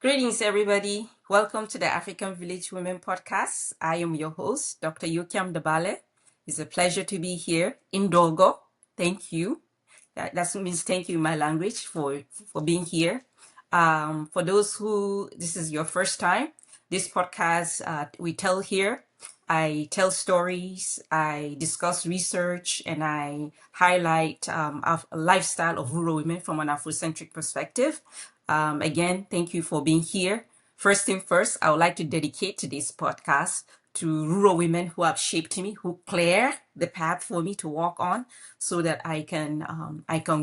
Greetings, everybody. Welcome to the African Village Women Podcast. I am your host, Dr. Yokiam Dabale. It's a pleasure to be here in Dogo. Thank you. That means thank you in my language for being here. For those who this is your first time, this podcast we tell here. I tell stories, I discuss research, and I highlight a lifestyle of rural women from an Afrocentric perspective. Again, thank you for being here. First thing first, I would like to dedicate today's podcast to rural women who have shaped me, who clear the path for me to walk on, so that I can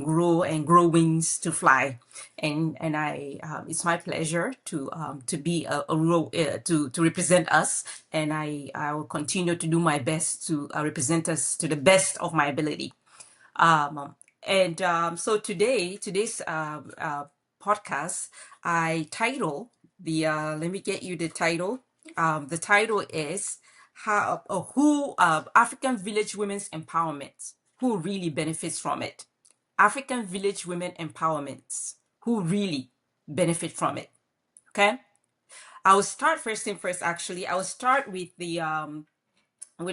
grow and grow wings to fly. And it's my pleasure to be a rural to represent us, and I will continue to do my best to represent us to the best of my ability. So today's podcast, I title let me get you the title. The title is how who African Village Women's Empowerment. Who really benefits from it? African Village Women Empowerment. Who really benefit from it? Okay. I will start first thing first. Actually, I will start with a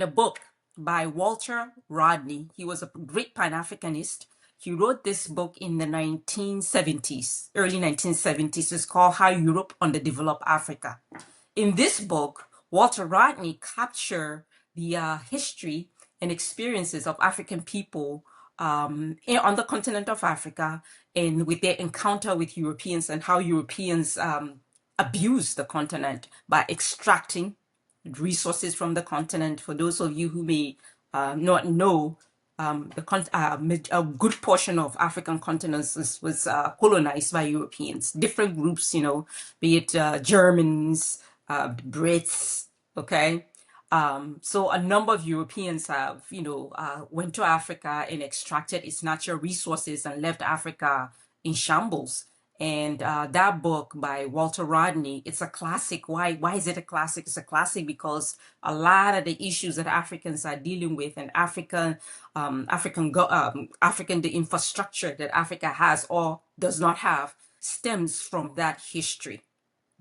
book by Walter Rodney. He was a great Pan-Africanist. He wrote this book in the 1970s, early 1970s. It's called How Europe Underdeveloped Africa. In this book, Walter Rodney captured the history and experiences of African people on the continent of Africa, and with their encounter with Europeans, and how Europeans abused the continent by extracting resources from the continent. For those of you who may not know, a good portion of African continents was colonized by Europeans, different groups, be it Germans, Brits, okay? So a number of Europeans have, went to Africa and extracted its natural resources and left Africa in shambles. And that book by Walter Rodney, it's a classic. Why is it a classic? It's a classic because a lot of the issues that Africans are dealing with, and the infrastructure that Africa has or does not have, stems from that history.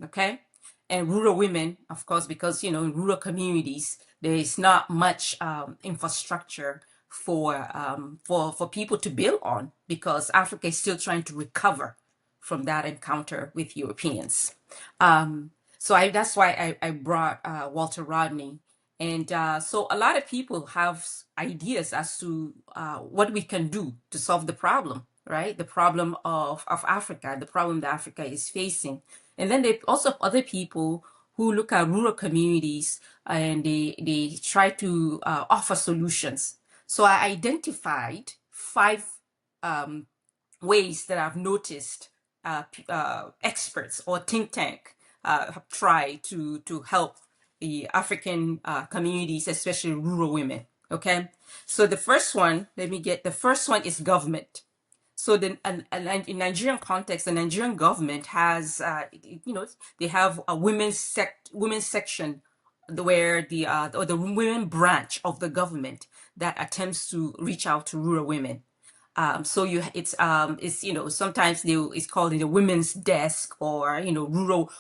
Okay. And rural women, of course, because in rural communities there is not much infrastructure for people to build on, because Africa is still trying to recover from that encounter with Europeans. That's why I brought Walter Rodney. And so a lot of people have ideas as to what we can do to solve the problem, right? The problem of Africa, the problem that Africa is facing. And then they also have other people who look at rural communities and they try to offer solutions. So I identified 5 ways that I've noticed experts or think tank have tried to help the African communities, especially rural women. Okay, so the first one is government. So in Nigerian context, the Nigerian government has, they have a women's section where the women branch of the government that attempts to reach out to rural women. It's sometimes it's called the women's desk, or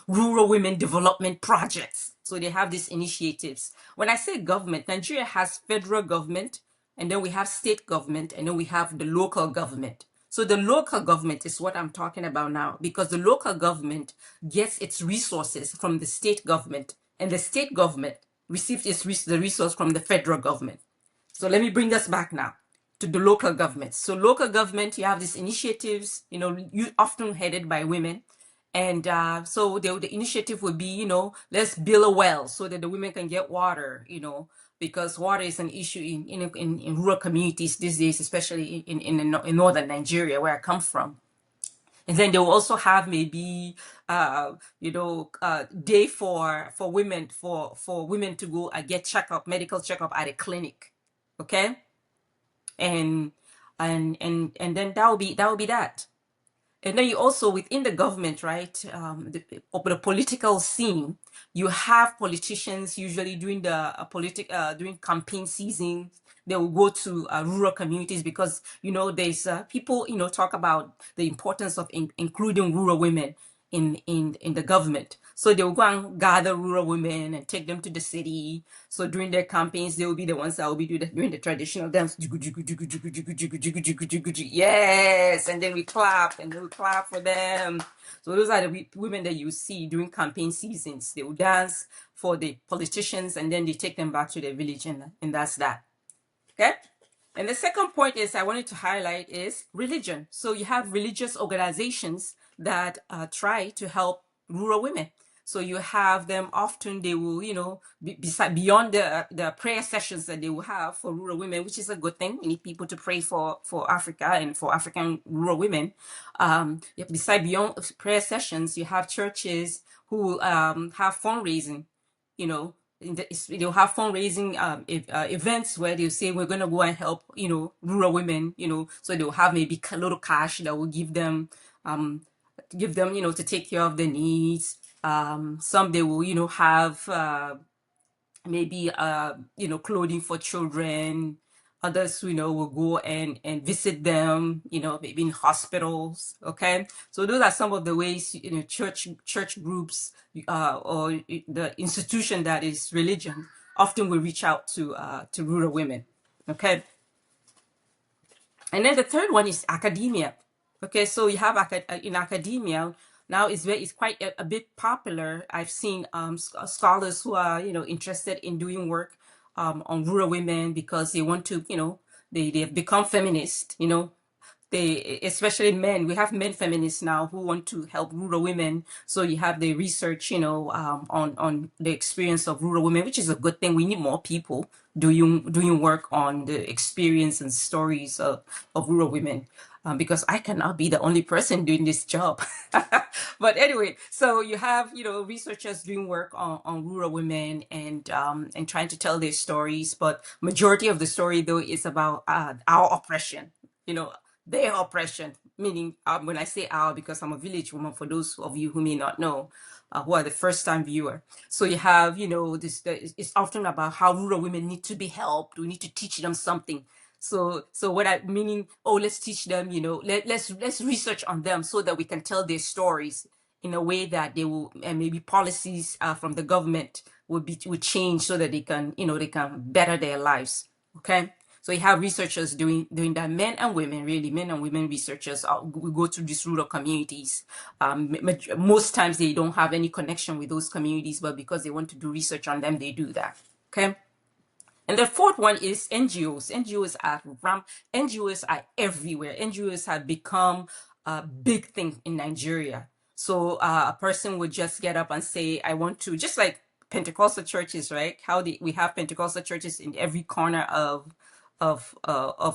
rural women development projects. So they have these initiatives. When I say government, Nigeria has federal government, and then we have state government, and then we have the local government. So the local government is what I'm talking about now, because the local government gets its resources from the state government, and the state government receives the resource from the federal government. So let me bring us back now to the local government. So local government, you have these initiatives, often headed by women. And so the initiative would be, let's build a well so that the women can get water, because water is an issue in rural communities these days, especially in Northern Nigeria, where I come from. And then they will also have maybe, day for women, for women to go and get medical checkup at a clinic. Okay. And then that will be that. And then you also, within the government, right, the political scene, you have politicians usually during during campaign season. They will go to rural communities, because there's people talk about the importance of including rural women. in the government. So they will go and gather rural women and take them to the city. So during their campaigns, they will be the ones that will be doing the traditional dance. Yes, and then we clap and then we clap for them. So those are the women that you see during campaign seasons. They will dance for the politicians and then they take them back to their village, and that's that. Okay. And the second point is I wanted to highlight is religion. So you have religious organizations that try to help rural women. So you have them often, they will, beyond the prayer sessions that they will have for rural women, which is a good thing. We need people to pray for Africa and for African rural women. Beyond prayer sessions, you have churches who have fundraising, they'll have fundraising events where they'll say we're going to go and help rural women, so they'll have maybe a little cash that will give them to take care of their needs. Some they will have maybe clothing for children. Others will go and visit them, maybe in hospitals. Okay, so those are some of the ways church groups or the institution that is religion often will reach out to rural women. Okay, and then the third one is academia. Okay, so you have in academia now it's quite a bit popular. I've seen scholars who are interested in doing work on rural women because they want to they have become feminist. They, especially men, we have men feminists now who want to help rural women. So you have the research, on the experience of rural women, which is a good thing. We need more people doing work on the experience and stories of rural women. Because I cannot be the only person doing this job. But anyway, so you have, researchers doing work on rural women and trying to tell their stories. But majority of the story, though, is about our oppression, their oppression, meaning when I say our, because I'm a village woman, for those of you who may not know, who are the first time viewer. So you have, it's often about how rural women need to be helped. We need to teach them something. So what I meaning, let's teach them, let's research on them so that we can tell their stories in a way that they will, and maybe policies from the government would change so that they can better their lives. Okay. So you have researchers doing that, men and women researchers will go to these rural communities. Most times they don't have any connection with those communities, but because they want to do research on them, they do that. Okay. And the fourth one is NGOs. NGOs are everywhere. NGOs have become a big thing in Nigeria. So a person would just get up and say, I want to, just like Pentecostal churches, right? We have Pentecostal churches in every corner of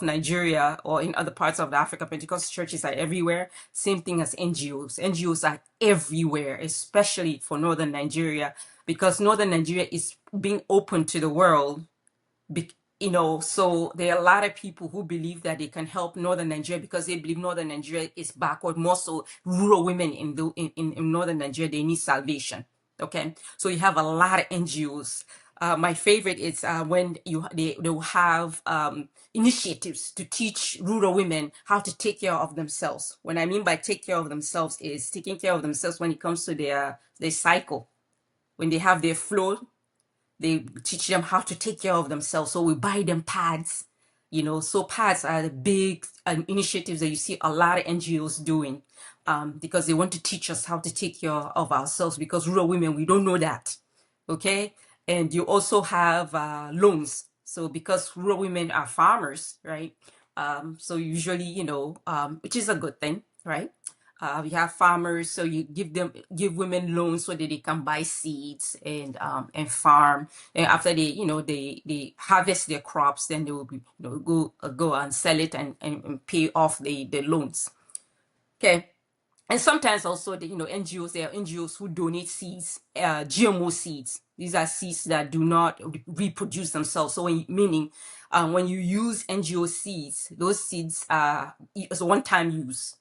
Nigeria or in other parts of Africa. Pentecostal churches are everywhere. Same thing as NGOs. NGOs are everywhere, especially for Northern Nigeria, because Northern Nigeria is being open to the world. So there are a lot of people who believe that they can help Northern Nigeria because they believe Northern Nigeria is backward. More so, rural women in Northern Nigeria, they need salvation. Okay, so you have a lot of NGOs. My favorite is when they will have initiatives to teach rural women how to take care of themselves. What I mean by take care of themselves is taking care of themselves when it comes to their cycle, when they have their flow. They teach them how to take care of themselves. So we buy them pads, so pads are the big initiatives that you see a lot of NGOs doing because they want to teach us how to take care of ourselves, because rural women, we don't know that. Okay. And you also have loans. So because rural women are farmers, right? So usually, which is a good thing, right? We have farmers, so you give women loans so that they can buy seeds and farm. And after they harvest their crops, then they will be, go and sell it and pay off the loans. Okay. And sometimes also the NGOs, there are NGOs who donate seeds, GMO seeds. These are seeds that do not reproduce themselves. So when you use NGO seeds, those seeds are it's a one-time use.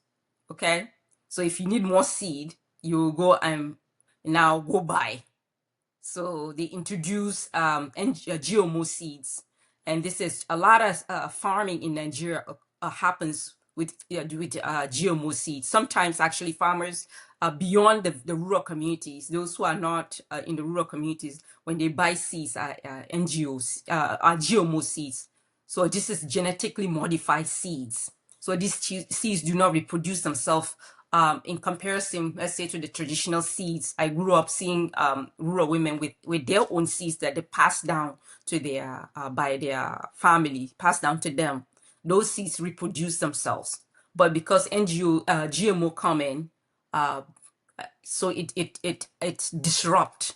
Okay. So if you need more seed, you go and now go buy. So they introduce GMO seeds, and this is a lot of farming in Nigeria happens GMO seeds. Sometimes actually farmers beyond the rural communities, those who are not in the rural communities, when they buy seeds, NGOs, are GMO seeds. So this is genetically modified seeds. So these seeds do not reproduce themselves in comparison, let's say, to the traditional seeds. I grew up seeing rural women with their own seeds that they pass down to their by their family, pass down to them. Those seeds reproduce themselves. But because GMO come in, uh, so it disrupt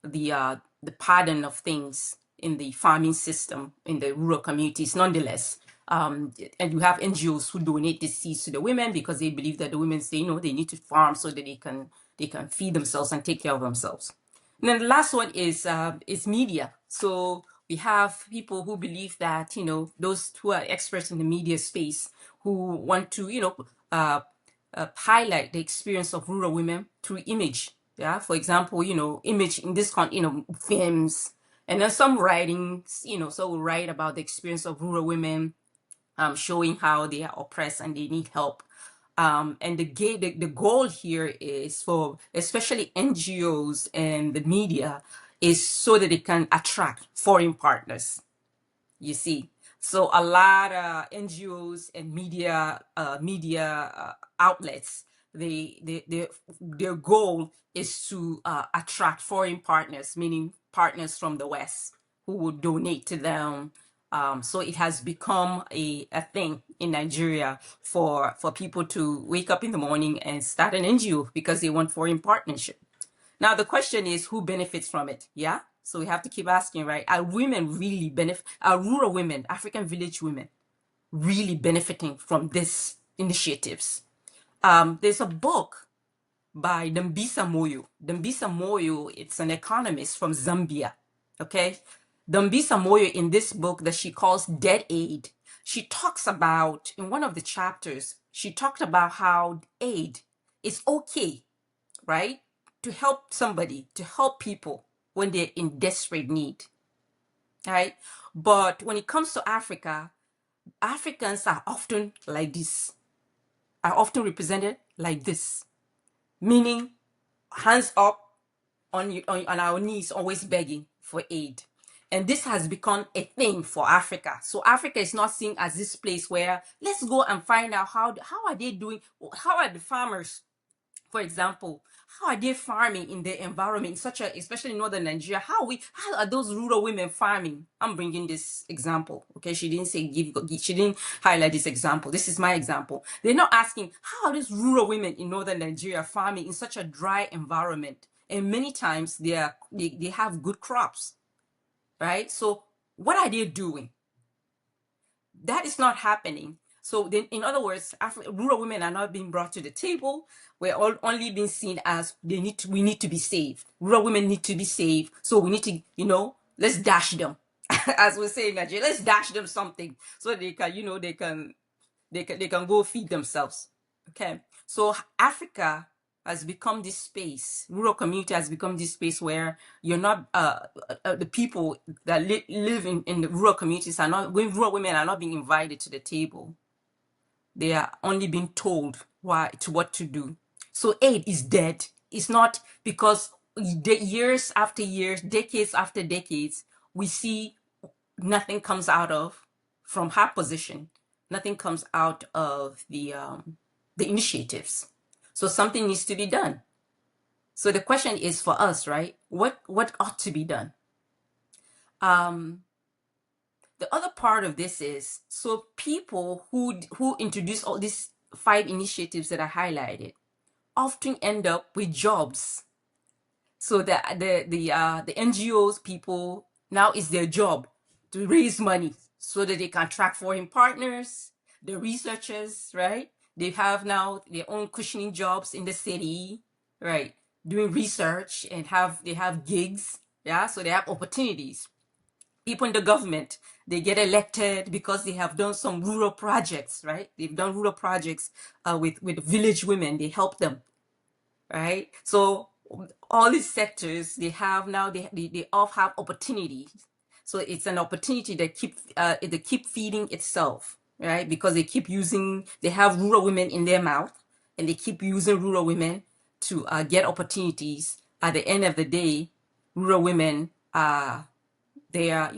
the pattern of things in the farming system in the rural communities. Nonetheless, and you have NGOs who donate the seeds to the women because they believe that the women say, they need to farm so that they can feed themselves and take care of themselves. And then the last one is media. So we have people who believe that, those who are experts in the media space who want to, highlight the experience of rural women through image. Yeah, for example, image in this films, and then some writings, so we'll write about the experience of rural women, showing how they are oppressed and they need help. And the goal here is for especially NGOs and the media is so that they can attract foreign partners. You see, so a lot of NGOs and media outlets, their goal is to attract foreign partners, meaning partners from the West who will donate to them. So it has become a thing in Nigeria for people to wake up in the morning and start an NGO because they want foreign partnership. Now, the question is, who benefits from it? Yeah. So we have to keep asking, right? Are women really are rural women, African village women, really benefiting from these initiatives? There's a book by Dambisa Moyo. Dambisa Moyo, it's an economist from Zambia. Okay. Dambisa Moyo, in this book that she calls Dead Aid, she talks about, in one of the chapters, she talked about how aid is okay, right? To help somebody, to help people when they're in desperate need, right? But when it comes to Africa, Africans are often like this, are often represented like this, meaning hands up on our knees, always begging for aid. And this has become a thing for Africa. So Africa is not seen as this place where let's go and find out how are they doing, how are the farmers, for example, how are they farming in the environment, especially in Northern Nigeria? How are those rural women farming? I'm bringing this example. Okay, she didn't say she didn't highlight this example. This is my example. They're not asking how are these rural women in Northern Nigeria farming in such a dry environment, and many times they have good crops, right? So what are they doing? That is not happening. So then, in other words, rural women are not being brought to the table. We're only being seen as we need to be saved. Rural women need to be saved. So we need to, let's dash them, as we say in Nigeria, let's dash them something so they can, they can go feed themselves. Okay. So Africa has become this space, rural community has become this space where you're not, the people that live in the rural communities are not, rural women are not being invited to the table. They are only being told what to do. So aid is dead. It's not because years after years, decades after decades, we see nothing comes out of, from her position, nothing comes out of the initiatives. So something needs to be done. So the question is for us, right? What ought to be done? The other part of this is, so people who introduce all these 5 initiatives that I highlighted often end up with jobs. So the NGOs people, now it's their job to raise money so that they can attract foreign partners, the researchers, right? They have now their own cushioning jobs in the city, right? Doing research and they have gigs, yeah? So they have opportunities. People in the government, they get elected because they have done some rural projects, right? They've done rural projects with village women. They help them, right? So all these sectors, they have now, they all have opportunities. So it's an opportunity that keep feeding itself. right? Because they have rural women in their mouth, and they keep using rural women to get opportunities. At the end of the day, rural women, they are,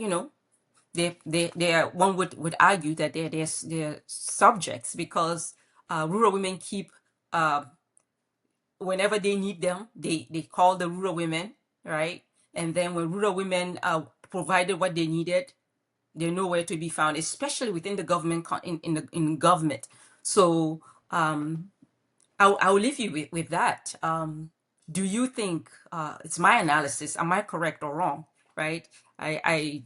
they are, one would argue that they're subjects, because rural women keep, whenever they need them, they call the rural women, right? And then when rural women provided what they needed, they're nowhere to be found, especially within the government, in government. So I'll leave you with that. Do you think, it's my analysis? Am I correct or wrong? Right? I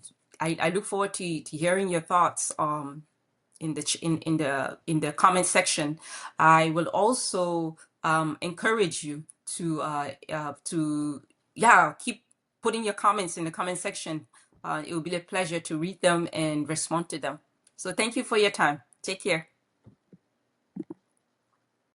look forward to hearing your thoughts in the in the comment section. I will also encourage you to yeah, keep putting your comments in the comment section. It will be a pleasure to read them and respond to them. So thank you for your time. Take care.